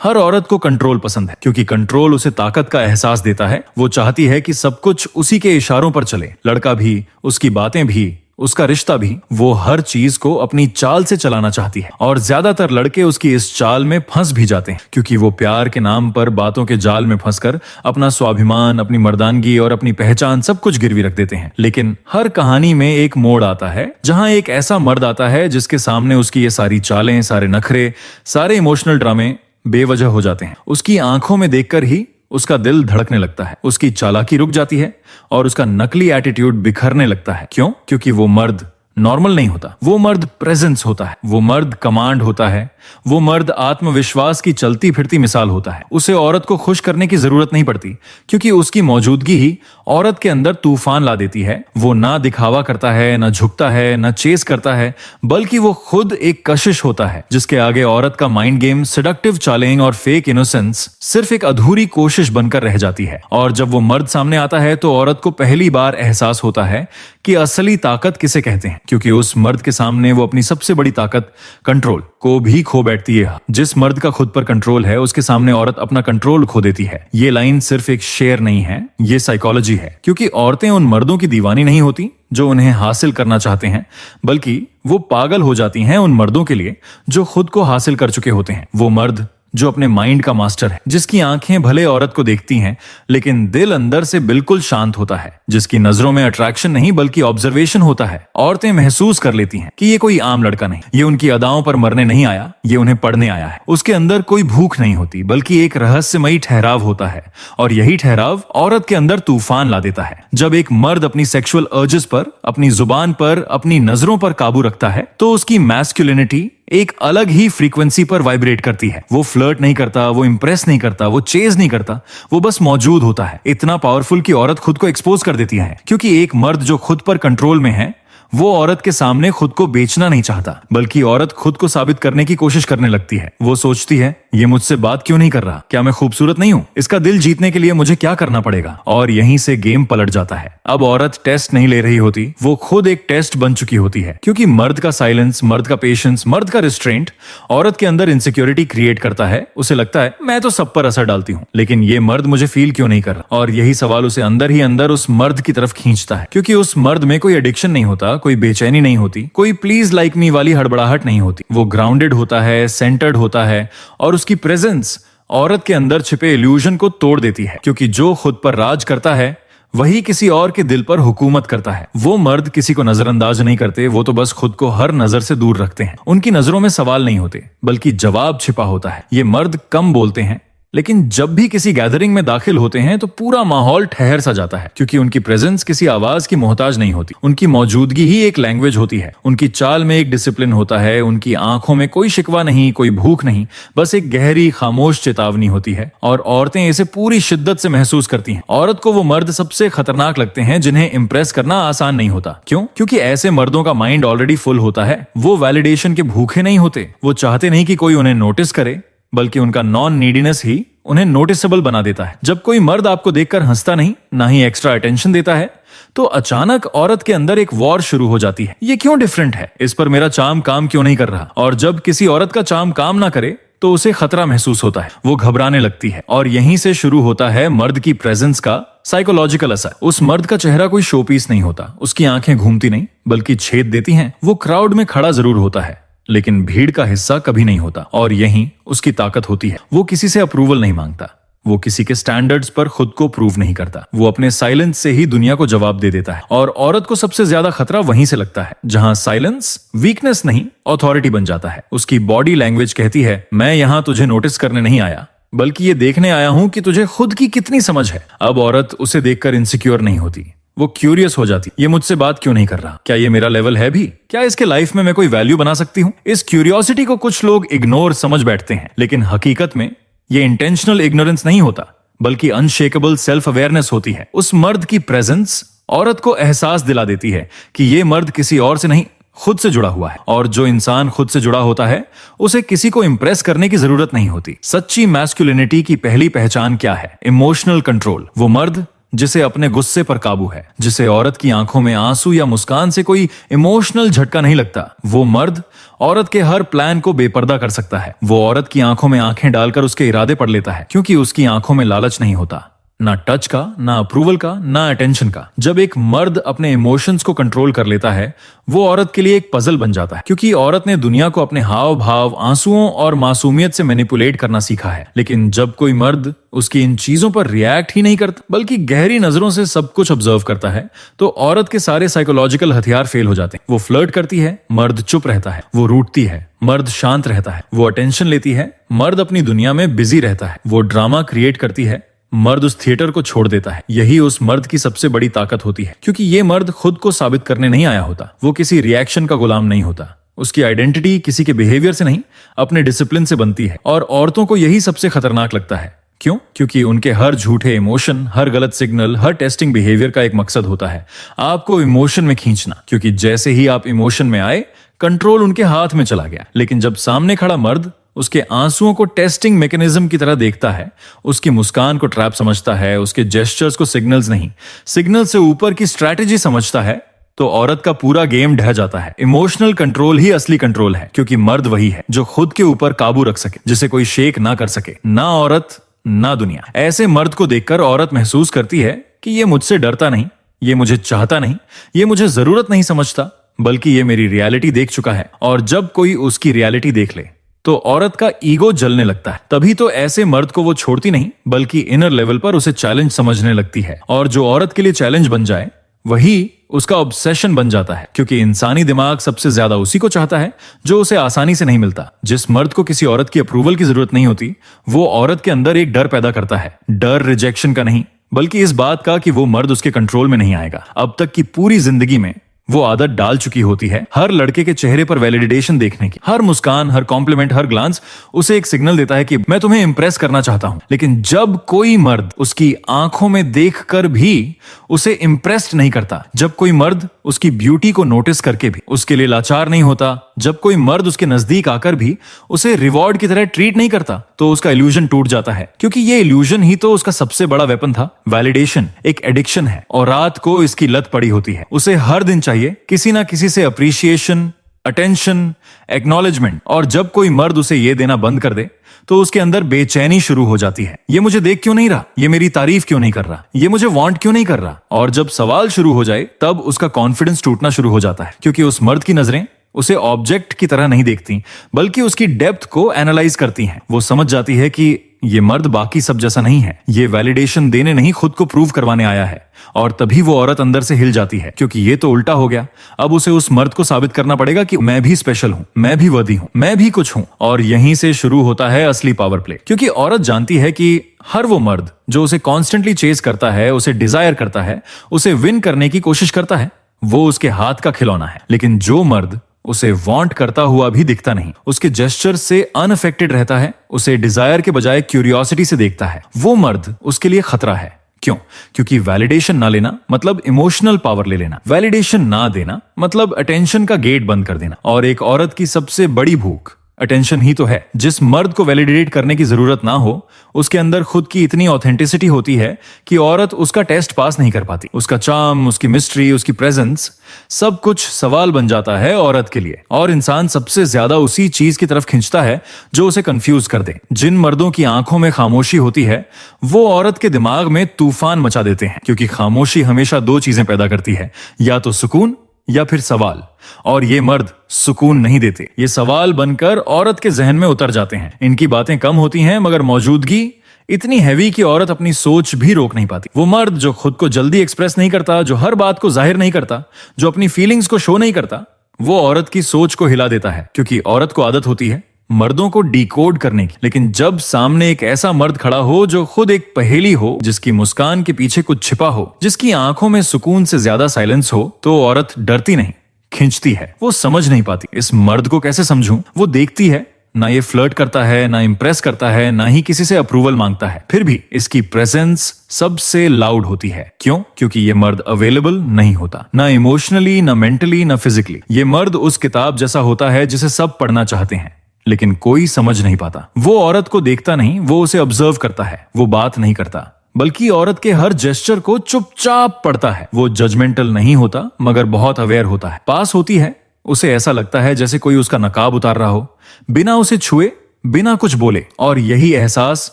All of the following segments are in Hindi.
हर औरत को कंट्रोल पसंद है क्योंकि कंट्रोल उसे ताकत का एहसास देता है। वो चाहती है कि सब कुछ उसी के इशारों पर चले, लड़का भी, उसकी बातें भी, उसका रिश्ता भी। वो हर चीज को अपनी चाल से चलाना चाहती है और ज्यादातर लड़के उसकी इस चाल में फंस भी जाते हैं क्योंकि वो प्यार के नाम पर बातों के जाल में फंसकर अपना स्वाभिमान, अपनी मर्दानगी और अपनी पहचान सब कुछ गिरवी रख देते हैं। लेकिन हर कहानी में एक मोड़ आता है जहां एक ऐसा मर्द आता है जिसके सामने उसकी ये सारी चालें, सारे नखरे, सारे इमोशनल ड्रामे बेवजह हो जाते हैं। उसकी आंखों में देखकर ही उसका दिल धड़कने लगता है, उसकी चालाकी रुक जाती है और उसका नकली एटीट्यूड बिखरने लगता है। क्यों? क्योंकि वो मर्द नॉर्मल नहीं होता। वो मर्द प्रेजेंस होता है, वो मर्द कमांड होता है, वो मर्द आत्मविश्वास की चलती फिरती मिसाल होता है। उसे औरत को खुश करने की जरूरत नहीं पड़ती क्योंकि उसकी मौजूदगी ही औरत के अंदर तूफान ला देती है। वो ना दिखावा करता है, ना झुकता है, ना चेस करता है, बल्कि वो खुद एक कशिश होता है जिसके आगे औरत का माइंड गेम, सेडक्टिव चालिंग और फेक इनोसेंस सिर्फ एक अधूरी कोशिश बनकर रह जाती है। और जब वो मर्द सामने आता है तो औरत को पहली बार एहसास होता है कि असली ताकत किसे कहते हैं, क्योंकि उस मर्द के सामने वो अपनी सबसे बड़ी ताकत कंट्रोल को भी खो बैठती है। जिस मर्द का खुद पर कंट्रोल है उसके सामने औरत अपना कंट्रोल खो देती है। ये लाइन सिर्फ एक शेर नहीं है, ये साइकोलॉजी है। क्योंकि औरतें उन मर्दों की दीवानी नहीं होती जो उन्हें हासिल करना चाहते हैं, बल्कि वो पागल हो जाती हैं उन मर्दों के लिए जो खुद को हासिल कर चुके होते हैं। वो मर्द जो अपने माइंड का मास्टर है, जिसकी आंखें भले औरत को देखती हैं लेकिन दिल अंदर से बिल्कुल शांत होता है, जिसकी नजरों में अट्रैक्शन नहीं बल्कि ऑब्जर्वेशन होता है। औरतें महसूस कर लेती हैं कि ये कोई आम लड़का नहीं, ये उनकी अदाओं पर मरने नहीं आया, ये उन्हें पढ़ने आया है। उसके अंदर कोई भूख नहीं होती बल्कि एक रहस्यमयी ठहराव होता है और यही ठहराव औरत के अंदर तूफान ला देता है। जब एक मर्द अपनी सेक्सुअल अर्जेस पर, अपनी जुबान पर, अपनी नजरों पर काबू रखता है तो उसकी मैस्कुलिनिटी एक अलग ही फ्रीक्वेंसी पर वाइब्रेट करती है। वो फ्लर्ट नहीं करता, वो इंप्रेस नहीं करता, वो चेज नहीं करता, वो बस मौजूद होता है। इतना पावरफुल कि औरत खुद को एक्सपोज कर देती है क्योंकि एक मर्द जो खुद पर कंट्रोल में है वो औरत के सामने खुद को बेचना नहीं चाहता, बल्कि औरत खुद को साबित करने की कोशिश करने लगती है। वो सोचती है, ये मुझसे बात क्यों नहीं कर रहा? क्या मैं खूबसूरत नहीं हूं? इसका दिल जीतने के लिए मुझे क्या करना पड़ेगा? और यहीं से गेम पलट जाता है। अब औरत टेस्ट नहीं ले रही होती, वो खुद एक टेस्ट बन चुकी होती है क्योंकि मर्द का साइलेंस, मर्द का पेशेंस, मर्द का रिस्ट्रेंट औरत के अंदर इनसिक्योरिटी क्रिएट करता है। उसे लगता है मैं तो सब पर असर डालती हूँ, लेकिन ये मर्द मुझे फील क्यों नहीं कर रहा? और यही सवाल उसे अंदर ही अंदर उस मर्द की तरफ खींचता है क्योंकि उस मर्द में कोई एडिक्शन नहीं होता, कोई बेचैनी नहीं होती, कोई प्लीज लाइक मी वाली हड़बड़ाहट नहीं होती। वो ग्राउंडेड होता है, सेंटर्ड होता है और उसकी प्रेजेंस औरत के अंदर छिपे इल्यूजन को तोड़ देती है क्योंकि जो खुद पर राज करता है वही किसी और के दिल पर हुकूमत करता है। वो मर्द किसी को नजरअंदाज नहीं करते, वो तो बस खुद को हर नजर से दूर रखते हैं। उनकी नजरों में सवाल नहीं होते बल्कि जवाब छिपा होता है। ये मर्द कम बोलते हैं लेकिन जब भी किसी गैदरिंग में दाखिल होते हैं तो पूरा माहौल ठहर सा जाता है क्योंकि उनकी प्रेजेंस किसी आवाज की मोहताज नहीं होती। उनकी मौजूदगी ही एक लैंग्वेज होती है। उनकी चाल में एक डिसिप्लिन होता है, उनकी आंखों में कोई शिकवा नहीं, कोई भूख नहीं, बस एक गहरी खामोश चेतावनी होती है और औरतें इसे पूरी शिद्दत से महसूस करती हैं। औरत को वो मर्द सबसे खतरनाक लगते हैं जिन्हें इंप्रेस करना आसान नहीं होता। क्यों? क्योंकि ऐसे मर्दों का माइंड ऑलरेडी फुल होता है। वो वैलिडेशन के भूखे नहीं होते, वो चाहते नहीं कि कोई उन्हें नोटिस करे, बल्कि उनका नॉन नीडीनेस ही उन्हें नोटिसेबल बना देता है। जब कोई मर्द आपको देखकर हंसता नहीं, ना ही एक्स्ट्रा अटेंशन देता है, तो अचानक औरत के अंदर एक वॉर शुरू हो जाती है। ये क्यों डिफरेंट है? इस पर मेरा चार्म काम क्यों नहीं कर रहा? और जब किसी औरत का चार्म काम ना करे तो उसे खतरा महसूस होता है, वो घबराने लगती है। और यहीं से शुरू होता है मर्द की प्रेजेंस का साइकोलॉजिकल असर। उस मर्द का चेहरा कोई शोपीस नहीं होता, उसकी आंखें घूमती नहीं बल्कि छेद देती हैं। वो क्राउड में खड़ा जरूर होता है लेकिन भीड़ का हिस्सा कभी नहीं होता और यही उसकी ताकत होती है। वो किसी से अप्रूवल नहीं मांगता, वो किसी के स्टैंडर्ड्स पर खुद को प्रूव नहीं करता, वो अपने साइलेंस से ही दुनिया को जवाब दे देता है। और औरत को सबसे ज्यादा खतरा वहीं से लगता है जहां साइलेंस वीकनेस नहीं ऑथोरिटी बन जाता है। उसकी बॉडी लैंग्वेज कहती है, मैं यहां तुझे नोटिस करने नहीं आया बल्कि ये देखने आया हूं कि तुझे खुद की कितनी समझ है। अब औरत उसे देखकर इनसिक्योर नहीं होती, वो क्यूरियस हो जाती, ये मुझसे बात क्यों नहीं कर रहा? क्या ये मेरा लेवल है भी? क्या इसके लाइफ में मैं कोई वैल्यू बना सकती हूँ? इस क्यूरियोसिटी को कुछ लोग इग्नोर समझ बैठते हैं, लेकिन हकीकत में ये इंटेंशनल इग्नोरेंस नहीं होता बल्कि अनशेकेबल सेल्फ अवेयरनेस होती है। उस मर्द की प्रेजेंस औरत को एहसास दिला देती है कि ये मर्द किसी और से नहीं, खुद से जुड़ा हुआ है। और जो इंसान खुद से जुड़ा होता है उसे किसी को इंप्रेस करने की जरूरत नहीं होती। सच्ची मैस्कुलिनिटी की पहली पहचान क्या है? Emotional control. वो मर्द जिसे अपने गुस्से पर काबू है, जिसे औरत की आंखों में आंसू या मुस्कान से कोई इमोशनल झटका नहीं लगता। वो मर्द औरत के हर प्लान को बेपर्दा कर सकता है। वो औरत की आंखों में आंखें डालकर उसके इरादे पढ़ लेता है, क्योंकि उसकी आंखों में लालच नहीं होता, ना टच का, ना अप्रूवल का, ना अटेंशन का। जब एक मर्द अपने इमोशंस को कंट्रोल कर लेता है, वो औरत के लिए एक पजल बन जाता है, क्योंकि औरत ने दुनिया को अपने हाव भाव, आंसुओं और मासूमियत से मैनिपुलेट करना सीखा है। लेकिन जब कोई मर्द उसकी इन चीजों पर रिएक्ट ही नहीं करता, बल्कि गहरी नजरों से सब कुछ ऑब्जर्व करता है, तो औरत के सारे साइकोलॉजिकल हथियार फेल हो जाते हैं। वो फ्लर्ट करती है, मर्द चुप रहता है। वो रूठती है, मर्द शांत रहता है। वो अटेंशन लेती है, मर्द अपनी दुनिया में बिजी रहता है। वो ड्रामा क्रिएट करती है, मर्द उस थिएटर को छोड़ देता है। यही उस मर्द की सबसे बड़ी ताकत होती है, क्योंकि ये मर्द खुद को साबित करने नहीं आया होता। वो किसी रिएक्शन का गुलाम नहीं होता। उसकी आइडेंटिटी किसी के बिहेवियर से नहीं, अपने डिसिप्लिन से बनती है। और औरतों को यही सबसे खतरनाक लगता है। क्यों? क्योंकि उनके हर झूठे इमोशन, हर गलत सिग्नल, हर टेस्टिंग बिहेवियर का एक मकसद होता है, आपको इमोशन में खींचना। क्योंकि जैसे ही आप इमोशन में आए, कंट्रोल उनके हाथ में चला गया। लेकिन जब सामने खड़ा मर्द उसके आंसुओं को टेस्टिंग मैकेनिज्म की तरह देखता है, उसकी मुस्कान को ट्रैप समझता है, उसके जेस्चर्स को सिग्नल्स नहीं, सिग्नल से ऊपर की स्ट्रैटेजी समझता है, तो औरत का पूरा गेम ढह जाता है। इमोशनल कंट्रोल ही असली कंट्रोल है, क्योंकि मर्द वही है जो खुद के ऊपर काबू रख सके, जिसे कोई शेक ना कर सके, ना औरत ना दुनिया। ऐसे मर्द को देखकर औरत महसूस करती है कि ये मुझसे डरता नहीं, ये मुझे चाहता नहीं, ये मुझे जरूरत नहीं समझता, बल्कि ये मेरी रियलिटी देख चुका है। और जब कोई उसकी रियलिटी देख ले, तो औरत का ईगो जलने लगता है। तभी तो ऐसे मर्द को वो छोड़ती नहीं, बल्कि इनर लेवल पर उसे चैलेंज समझने लगती है। और जो औरत के लिए चैलेंज बन जाए, वही उसका ऑब्सेशन बन जाता है, क्योंकि इंसानी दिमाग सबसे ज्यादा उसी को चाहता है जो उसे आसानी से नहीं मिलता। जिस मर्द को किसी औरत की अप्रूवल की जरूरत नहीं होती, वो औरत के अंदर एक डर पैदा करता है। डर रिजेक्शन का नहीं, बल्कि इस बात का कि वो मर्द उसके कंट्रोल में नहीं आएगा। अब तक की पूरी जिंदगी में वो आदत डाल चुकी होती है हर लड़के के चेहरे पर वैलिडेशन देखने की। हर मुस्कान, हर कॉम्प्लीमेंट, हर ग्लांस उसे एक सिग्नल देता है कि मैं तुम्हें इंप्रेस करना चाहता हूं। लेकिन जब कोई मर्द उसकी आंखों में देखकर भी उसे इंप्रेस्ड नहीं करता, जब कोई मर्द उसकी ब्यूटी को नोटिस करके भी उसके लिए लाचार नहीं होता, जब कोई मर्द उसके नजदीक आकर भी उसे रिवॉर्ड की तरह ट्रीट नहीं करता, तो उसका इल्यूजन टूट जाता है। क्योंकि ये इल्यूजन ही तो उसका सबसे बड़ा वेपन था। वैलिडेशन एक एडिक्शन है, और रात को इसकी लत पड़ी होती है। उसे हर दिन चाहिए किसी ना किसी से अप्रिशिएशन, अटेंशन, एक्नॉलेजमेंट। और जब कोई मर्द उसे ये देना बंद कर दे, तो उसके अंदर बेचैनी शुरू हो जाती है। ये मुझे देख क्यों नहीं रहा, ये मेरी तारीफ क्यों नहीं कर रहा, ये मुझे वांट क्यों नहीं कर रहा। और जब सवाल शुरू हो जाए, तब उसका कॉन्फिडेंस टूटना शुरू हो जाता है, क्योंकि उस मर्द की नजरें उसे ऑब्जेक्ट की तरह नहीं देखती, बल्कि उसकी डेप्थ को एनालाइज करती हैं। वो समझ जाती है कि ये मर्द बाकी सब जैसा नहीं है, ये वैलिडेशन देने नहीं, खुद को प्रूव करवाने आया है। और तभी वो औरत अंदर से हिल जाती है, क्योंकि ये तो उल्टा हो गया। अब उसे उस मर्द को साबित करना पड़ेगा कि मैं भी स्पेशल हूं, मैं भी वर्दी हूं, मैं भी कुछ हूं। और यहीं से शुरू होता है असली पावर प्ले, क्योंकि औरत जानती है कि हर वो मर्द जो उसे कॉन्स्टेंटली चेस करता है, उसे डिजायर करता है, उसे विन करने की कोशिश करता है, वो उसके हाथ का खिलौना है। लेकिन जो मर्द उसे वांट करता हुआ भी दिखता नहीं, उसके जेस्चर से अनअफेक्टेड रहता है, उसे डिजायर के बजाय क्यूरियोसिटी से देखता है, वो मर्द उसके लिए खतरा है। क्यों? क्योंकि वैलिडेशन ना लेना मतलब इमोशनल पावर ले लेना, वैलिडेशन ना देना मतलब अटेंशन का गेट बंद कर देना। और एक औरत की सबसे बड़ी भूख अटेंशन ही तो है। जिस मर्द को वैलिडेट करने की जरूरत ना हो, उसके अंदर खुद की इतनी ऑथेंटिसिटी होती है कि औरत उसका टेस्ट पास नहीं कर पाती। उसका चार्म, उसकी मिस्ट्री, उसकी प्रेजेंस, सब कुछ सवाल बन जाता है औरत के लिए। और इंसान सबसे ज्यादा उसी चीज की तरफ खींचता है जो उसे कंफ्यूज कर दे। जिन मर्दों की आंखों में खामोशी होती है, वो औरत के दिमाग में तूफान मचा देते हैं, क्योंकि खामोशी हमेशा दो चीजें पैदा करती है, या तो सुकून या फिर सवाल। और ये मर्द सुकून नहीं देते, ये सवाल बनकर औरत के जहन में उतर जाते हैं। इनकी बातें कम होती हैं, मगर मौजूदगी इतनी हैवी कि औरत अपनी सोच भी रोक नहीं पाती। वो मर्द जो खुद को जल्दी एक्सप्रेस नहीं करता, जो हर बात को जाहिर नहीं करता, जो अपनी फीलिंग्स को शो नहीं करता, वो औरत की सोच को हिला देता है। क्योंकि औरत को आदत होती है मर्दों को डिकोड करने की। लेकिन जब सामने एक ऐसा मर्द खड़ा हो जो खुद एक पहेली हो, जिसकी मुस्कान के पीछे कुछ छिपा हो, जिसकी आंखों में सुकून से ज्यादा साइलेंस हो, तो औरत डरती नहीं, खींचती है। वो समझ नहीं पाती इस मर्द को कैसे समझूं। वो देखती है, ना ये फ्लर्ट करता है, ना इंप्रेस करता है, ना ही किसी से अप्रूवल मांगता है, फिर भी इसकी प्रेजेंस सबसे लाउड होती है। क्यों? क्योंकि ये मर्द अवेलेबल नहीं होता, ना इमोशनली, ना मेंटली, ना फिजिकली। ये मर्द उस किताब जैसा होता है जिसे सब पढ़ना चाहते हैं, लेकिन कोई समझ नहीं पाता। वो औरत को देखता नहीं, वो उसे ऑब्जर्व करता है। वो बात नहीं करता, बल्कि औरत के हर जेस्चर को चुपचाप पढ़ता है। वो जजमेंटल नहीं होता मगर बहुत अवेयर होता है। पास होती है, उसे ऐसा लगता है जैसे कोई उसका नकाब उतार रहा हो, बिना उसे छुए, बिना कुछ बोले। और यही एहसास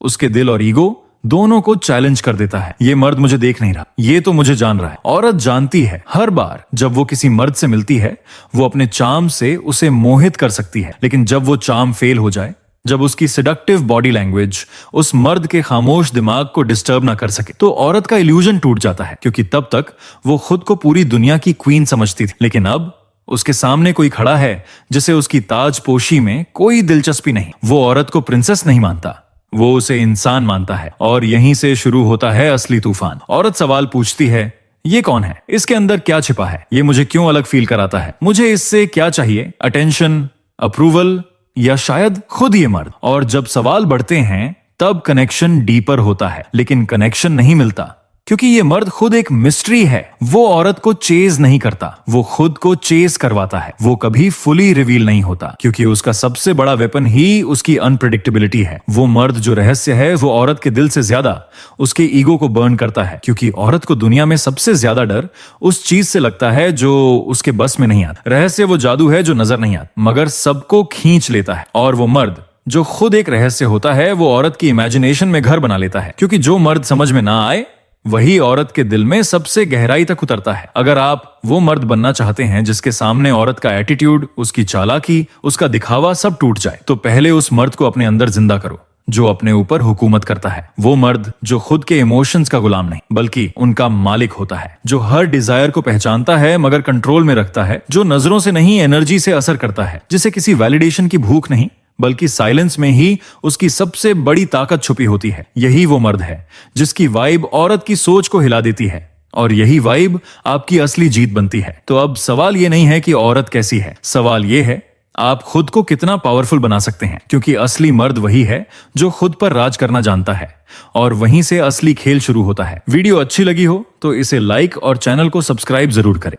उसके दिल और ईगो दोनों को चैलेंज कर देता है। ये मर्द मुझे देख नहीं रहा, ये तो मुझे जान रहा है। औरत जानती है हर बार जब वो किसी मर्द से मिलती है, वो अपने चार्म से उसे मोहित कर सकती है। लेकिन जब वो चार्म फेल हो जाए, जब उसकी सिडक्टिव बॉडी लैंग्वेज उस मर्द के खामोश दिमाग को डिस्टर्ब ना कर सके, तो औरत का इल्यूजन टूट जाता है। क्योंकि तब तक वो खुद को पूरी दुनिया की क्वीन समझती थी, लेकिन अब उसके सामने कोई खड़ा है जिसे उसकी ताजपोशी में कोई दिलचस्पी नहीं। वो औरत को प्रिंसेस नहीं मानता, वो उसे इंसान मानता है। और यहीं से शुरू होता है असली तूफान। औरत सवाल पूछती है, ये कौन है? इसके अंदर क्या छिपा है? ये मुझे क्यों अलग फील कराता है? मुझे इससे क्या चाहिए? अटेंशन, अप्रूवल, या शायद खुद ये मर्द? और जब सवाल बढ़ते हैं तब कनेक्शन डीपर होता है। लेकिन कनेक्शन नहीं मिलता क्योंकि ये मर्द खुद एक मिस्ट्री है। वो औरत को चेज नहीं करता, वो खुद को चेज करवाता है। वो कभी फुली रिवील नहीं होता क्योंकि उसका सबसे बड़ा वेपन ही उसकी अनप्रेडिक्टेबिलिटी है। वो मर्द जो रहस्य है, वो औरत के दिल से ज्यादा उसके ईगो को बर्न करता है। क्योंकि औरत को दुनिया में सबसे ज्यादा डर उस चीज से लगता है जो उसके बस में नहीं आता। रहस्य वो जादू है जो नजर नहीं आता मगर सबको खींच लेता है। और वो मर्द जो खुद एक रहस्य होता है, वो औरत की इमेजिनेशन में घर बना लेता है। क्योंकि जो मर्द समझ में ना आए, वही औरत के दिल में सबसे गहराई तक उतरता है। अगर आप वो मर्द बनना चाहते हैं जिसके सामने औरत का एटीट्यूड, उसकी चालाकी, उसका दिखावा सब टूट जाए, तो पहले उस मर्द को अपने अंदर जिंदा करो जो अपने ऊपर हुकूमत करता है। वो मर्द जो खुद के इमोशंस का गुलाम नहीं बल्कि उनका मालिक होता है। जो हर डिजायर को पहचानता है मगर कंट्रोल में रखता है। जो नजरों से नहीं, एनर्जी से असर करता है। जिसे किसी वैलिडेशन की भूख नहीं बल्कि साइलेंस में ही उसकी सबसे बड़ी ताकत छुपी होती है। यही वो मर्द है जिसकी वाइब औरत की सोच को हिला देती है। और यही वाइब आपकी असली जीत बनती है। तो अब सवाल ये नहीं है कि औरत कैसी है, सवाल ये है आप खुद को कितना पावरफुल बना सकते हैं। क्योंकि असली मर्द वही है जो खुद पर राज करना जानता है। और वहीं से असली खेल शुरू होता है। वीडियो अच्छी लगी हो तो इसे लाइक और चैनल को सब्सक्राइब जरूर करें।